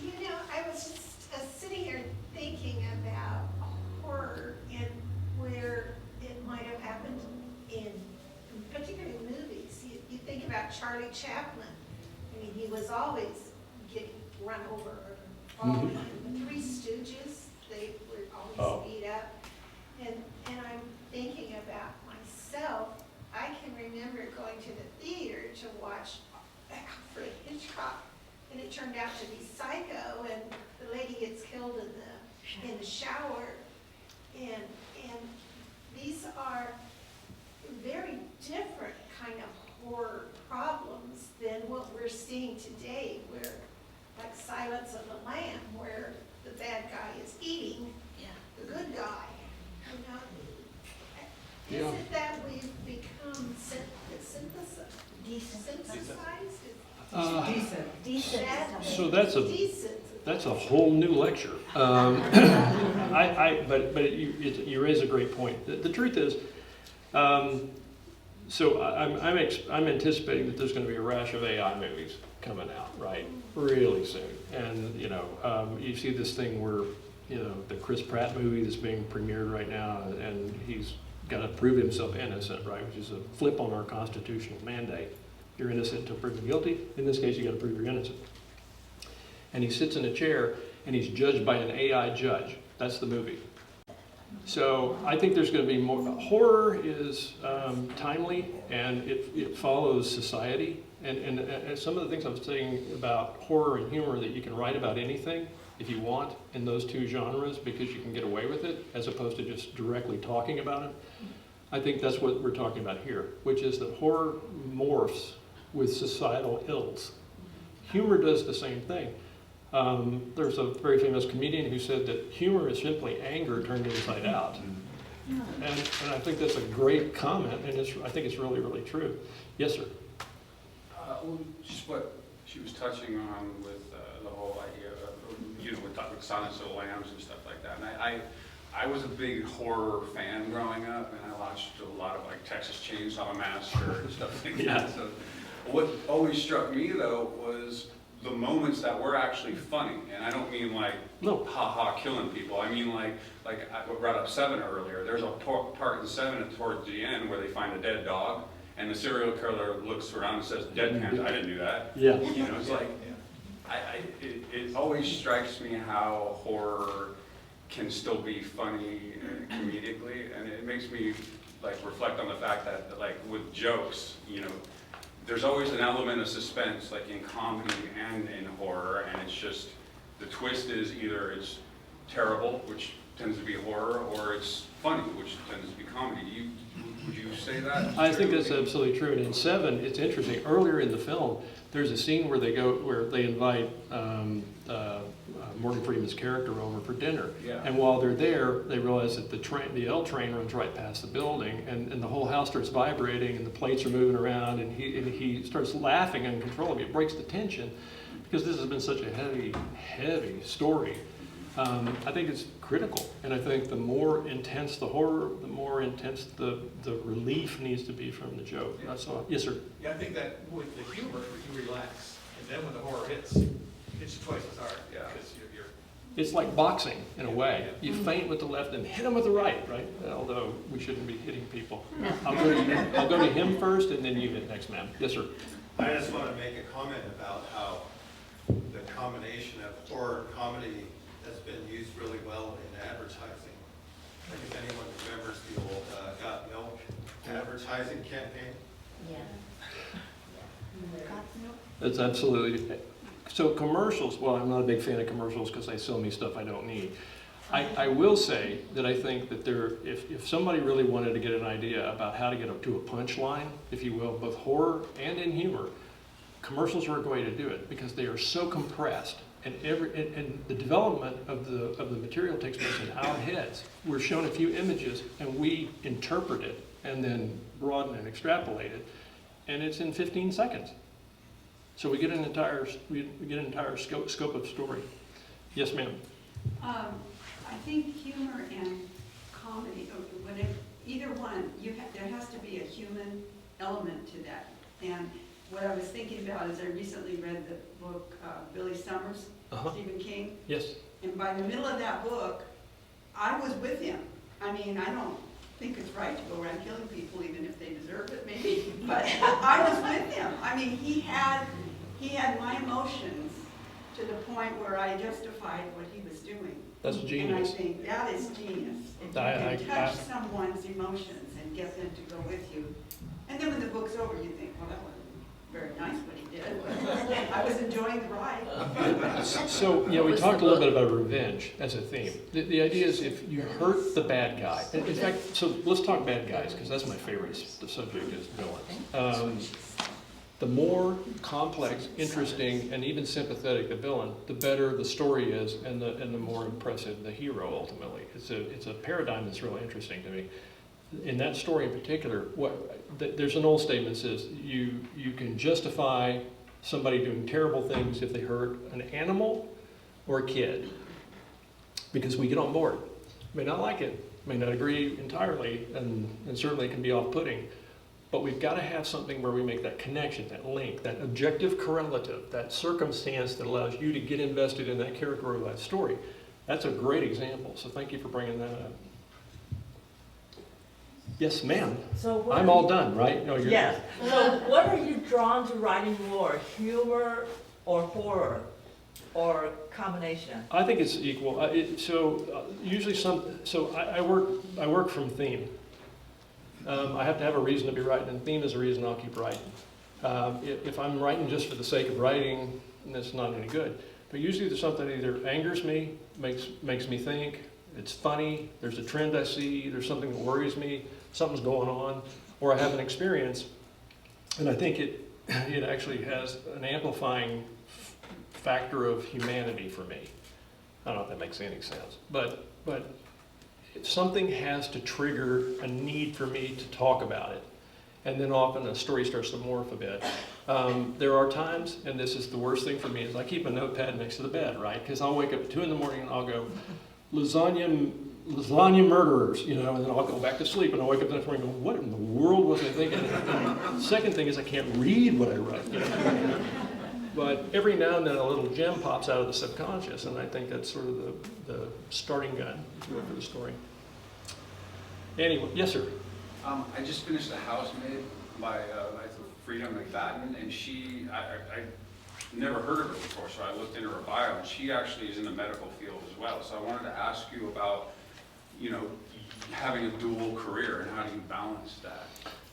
Speaker 8: You know, I was just sitting here thinking about horror and where it might have happened in particularly movies. You think about Charlie Chaplin. I mean, he was always getting run over or falling. The Three Stooges, they were always beat up. And I'm thinking about myself. I can remember going to the theater to watch Alfred Hitchcock, and it turned out to be Psycho, and the lady gets killed in the shower, and these are very different kind of horror problems than what we're seeing today, where like Silence of the Lamb, where the bad guy is eating the good guy. You know, is it that we've become
Speaker 6: Decent. Decent.
Speaker 2: So that's a whole new lecture. But you raise a great point. The truth is, so I'm anticipating that there's going to be a rash of AI movies coming out, right, really soon. And you see this thing where the Chris Pratt movie that's being premiered right now, and he's got to prove himself innocent, right, which is a flip on our constitutional mandate. You're innocent until proven guilty. In this case, you got to prove you're innocent. And he sits in a chair, and he's judged by an AI judge. That's the movie. So I think there's going to be more. Horror is timely, and it follows society. And some of the things I was saying about horror and humor, that you can write about anything if you want in those two genres because you can get away with it as opposed to just directly talking about it. I think that's what we're talking about here, which is that horror morphs with societal ills. Humor does the same thing. There's a very famous comedian who said that humor is simply anger turned inside out. And I think that's a great comment, and I think it's really, really true. Yes, sir?
Speaker 4: Just what she was touching on with the whole idea of, we talked with Silence of the Lambs and stuff like that. And I was a big horror fan growing up, and I watched a lot of like Texas Chainsaw Massacre and stuff like that. So what always struck me though was the moments that were actually funny, and I don't mean like ha-ha killing people. I mean like I brought up Seven earlier. There's a part in Seven towards the end where they find a dead dog, and the serial killer looks around and says, "Deadpan." I didn't do that.
Speaker 2: Yeah.
Speaker 4: It's like it always strikes me how horror can still be funny comedically, and it makes me like reflect on the fact that like with jokes, there's always an element of suspense, like in comedy and in horror, and it's just, the twist is either it's terrible, which tends to be horror, or it's funny, which tends to be comedy. Would you say that?
Speaker 2: I think that's absolutely true. And in Seven, it's interesting. Earlier in the film, there's a scene where they invite Morgan Freeman's character over for dinner.
Speaker 4: Yeah.
Speaker 2: And while they're there, they realize that the L train runs right past the building, and the whole house starts vibrating, and the plates are moving around, and he starts laughing uncontrollably. It breaks the tension because this has been such a heavy story. I think it's critical, and I think the more intense the horror, the more intense the relief needs to be from the joke. Yes, sir.
Speaker 7: Yeah, I think that with the humor, you relax, and then when the horror hits you twice as hard.
Speaker 4: Yeah.
Speaker 7: Because
Speaker 2: It's like boxing in a way. You feint with the left and hit them with the right, right? Although we shouldn't be hitting people. I'll go to him first and then you hit next, ma'am. Yes, sir.
Speaker 9: I just want to make a comment about how the combination of horror and comedy has been used really well in advertising. If anyone remembers the old Got Milk advertising campaign.
Speaker 6: Yeah.
Speaker 2: That's absolutely, so commercials, well, I'm not a big fan of commercials because they sell me stuff I don't need. I will say that I think that if somebody really wanted to get an idea about how to get up to a punchline, if you will, both horror and in humor, commercials are a way to do it because they are so compressed, and the development of the material takes place in our heads. We're shown a few images and we interpret it and then broaden and extrapolate it, and it's in 15 seconds. So we get an entire scope of story. Yes, ma'am.
Speaker 1: I think humor and comedy, either one, there has to be a human element to that. And what I was thinking about is I recently read the book Billy Summers, Stephen King.
Speaker 2: Yes.
Speaker 1: And by the middle of that book, I was with him. I mean, I don't think it's right to go around killing people even if they deserve it, maybe. But I was with him. I mean, he had my emotions to the point where I justified what he was doing.
Speaker 2: That's genius.
Speaker 1: And I think that is genius. If you
Speaker 2: I
Speaker 1: can touch someone's emotions and get them to go with you. And then when the book's over, you think, well, that wasn't very nice what he did, but I was enjoying the ride.
Speaker 2: So, we talked a little bit about revenge as a theme. The idea is if you hurt the bad guy, in fact, so let's talk bad guys, because that's my favorite subject is villains. The more complex, interesting, and even sympathetic the villain, the better the story is, and the more impressive the hero ultimately. It's a paradigm that's really interesting to me. In that story in particular, there's an old statement that says you can justify somebody doing terrible things if they hurt an animal or a kid, because we get on board. May not like it, may not agree entirely, and certainly it can be off-putting. But we've got to have something where we make that connection, that link, that objective correlative, that circumstance that allows you to get invested in that character or that story. That's a great example, so thank you for bringing that up. Yes, ma'am.
Speaker 10: So
Speaker 2: I'm all done, right? No, you're
Speaker 10: yes. So what are you drawn to writing more, humor or horror, or combination?
Speaker 2: I think it's equal. Usually I work from theme. I have to have a reason to be writing, and theme is a reason I'll keep writing. If I'm writing just for the sake of writing, that's not any good. But usually there's something that either angers me, makes me think, it's funny, there's a trend I see, there's something that worries me, something's going on, or I have an experience, and I think it actually has an amplifying factor of humanity for me. I don't know if that makes any sense, but something has to trigger a need for me to talk about it. And then often a story starts to morph a bit. There are times, and this is the worst thing for me, is I keep a notepad next to the bed, right? Because I'll wake up at 2 in the morning and I'll go, lasagna murderers, and then I'll go back to sleep and I'll wake up the next morning and go, what in the world was I thinking? And the second thing is I can't read what I write. But every now and then a little gem pops out of the subconscious, and I think that's sort of the starting gun for the story. Anyway, yes, sir.
Speaker 4: I just finished A Housemaid by Frida McFadden, and I never heard of her before, so I looked into her bio, and she actually is in the medical field as well. So I wanted to ask you about, having a dual career, and how do you balance that?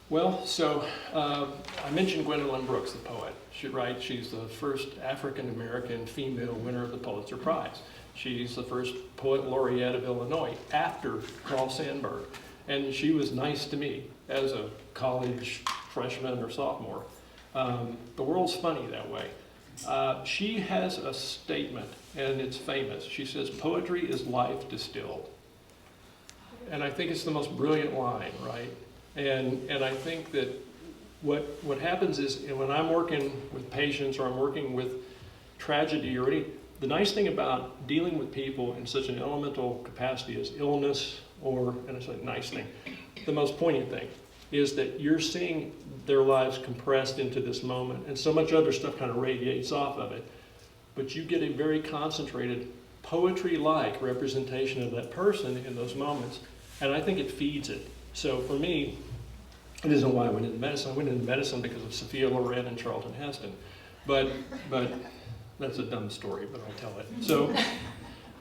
Speaker 2: Well, so I mentioned Gwendolyn Brooks, the poet. She's the first African-American female winner of the Pulitzer Prize. She's the first poet laureate of Illinois after Carl Sandburg. And she was nice to me as a college freshman or sophomore. The world's funny that way. She has a statement, and it's famous. She says, "Poetry is life distilled." And I think it's the most brilliant line, right? And I think that what happens is when I'm working with patients or I'm working with tragedy or the nice thing about dealing with people in such an elemental capacity as illness and it's a nice thing, the most poignant thing is that you're seeing their lives compressed into this moment, and so much other stuff kind of radiates off of it. But you get a very concentrated poetry-like representation of that person in those moments, and I think it feeds it. So for me, it isn't why I went into medicine. I went into medicine because of Sophia Loren and Charlton Heston. But that's a dumb story, but I'll tell it. So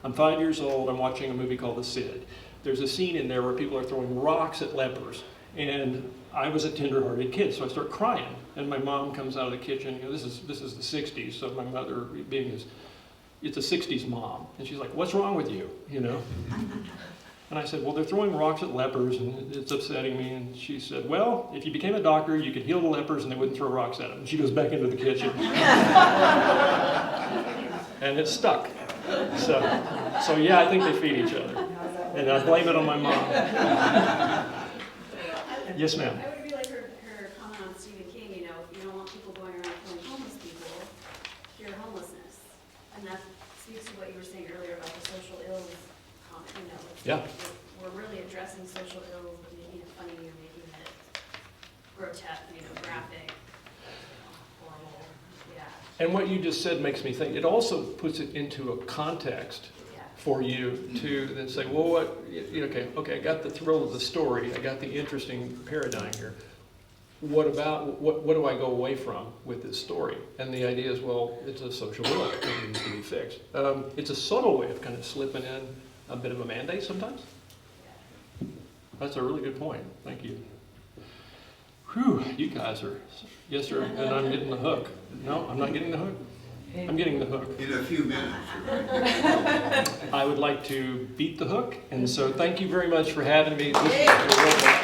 Speaker 2: I'm 5 years old. I'm watching a movie called The Cid. There's a scene in there where people are throwing rocks at lepers. And I was a tender-hearted kid, so I start crying. And my mom comes out of the kitchen. You know, this is the 60s, so my mother it's a 60s mom. And she's like, what's wrong with you, you know? And I said, well, they're throwing rocks at lepers, and it's upsetting me. And she said, well, if you became a doctor, you could heal the lepers, and they wouldn't throw rocks at them. And she goes back into the kitchen. And it stuck. So yeah, I think they feed each other. And I blame it on my mom. Yes, ma'am.
Speaker 11: I would agree, like her comment on Stephen King, you know, if you don't want people going around killing homeless people, cure homelessness. And that speaks to what you were saying earlier about the social ills comment, you know.
Speaker 2: Yeah.
Speaker 11: We're really addressing social ills, but making it funny or making it grotesque, you know, graphic, horrible, yeah.
Speaker 2: And what you just said makes me think, it also puts it into a context for you to then say, well, what, okay, I got the thrill of the story, I got the interesting paradigm here. What do I go away from with this story? And the idea is, well, it's a social ill that needs to be fixed. It's a subtle way of kind of slipping in a bit of a mandate sometimes. That's a really good point. Thank you. Whew, you guys are, yes sir, and I'm getting the hook. No, I'm not getting the hook. I'm getting the hook.
Speaker 9: In a few minutes.
Speaker 2: I would like to beat the hook, and so thank you very much for having me. This was a real